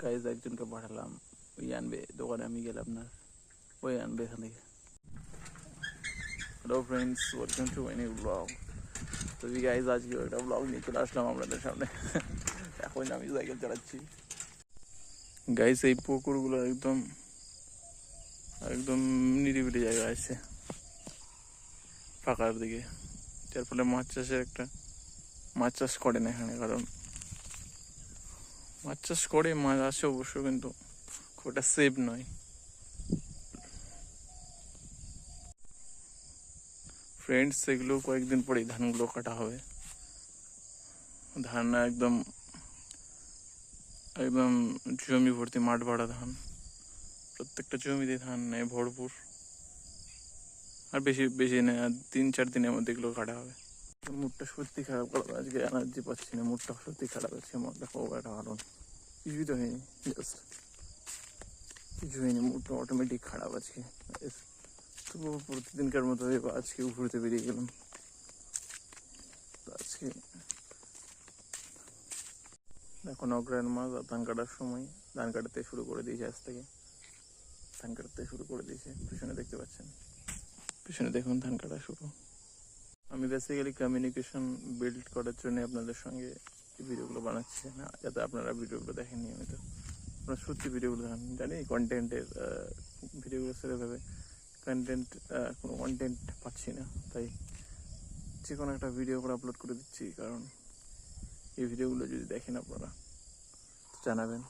Guys একজনকে পাঠালাম, ওই আনবে দোকানে, আমি গেলাম না, ওই আনবে এখান থেকে। Hello friends, welcome to my new blog. তো গাইজ আজকে একটা ব্লগ নিয়ে চলে আসলাম আপনাদের সামনে। এখন আমি সাইকেল চালাচ্ছি। গাইজ এই পুকুরগুলো একদম একদম নিরিবিলি জায়গা আছে ফাঁকার দিকে, যার ফলে মাছ চাষ করে না এখানে। কারণ মাছ চাষ করে, মাছ আসে অবশ্য, কিন্তু খুব একটা সেফ নয়। ফ্রেন্ডস, এগুলো কয়েকদিন পরেই ধানগুলো কাটা হবে। ধান একদম একদম জমি ভর্তি, মাঠ ভরা ধান, প্রত্যেকটা জমিতে ধান নেই ভরপুর। আর বেশি বেশি নেই, আর 3-4 দিনের মধ্যে এগুলো কাটা হবে। মুডটা সত্যি খারাপ করবে আজকে, এনার্জি পাচ্ছি না, মুডটা সত্যি খারাপ আছে। মনটা খুব একটা ভালো না, কিছুই তো হয়নি, জাস্ট কিছু হয়নি, মুডটা অটোমেটিক খারাপ আজকে। তো প্রতিদিনকার মতো আজকে ঘুরতে বেরিয়ে গেলাম। তো আজকে এখন অগ্রহায়ণ মাস, আর ধান কাটার সময়। ধান কাটাতে শুরু করে দিয়েছে, আজ থেকে ধান কাটতে শুরু করে দিয়েছে। পিছনে দেখতে পাচ্ছেন, পিছনে দেখুন ধান কাটা শুরু। আমি বেসিক্যালি কমিউনিকেশন বিল্ড করার জন্য আপনাদের সঙ্গে ভিডিওগুলো বানাচ্ছি না, যাতে আপনারা ভিডিওগুলো দেখেন নিয়মিত। আপনারা সত্যি ভিডিওগুলো দেখেন, জানি কন্টেন্টের ভিডিওগুলো সেভাবে কোনো কন্টেন্ট পাচ্ছি না, তাই যে কোনো একটা ভিডিও করে আপলোড করে দিচ্ছি। কারণ এই ভিডিওগুলো যদি দেখেন আপনারা, জানাবেন।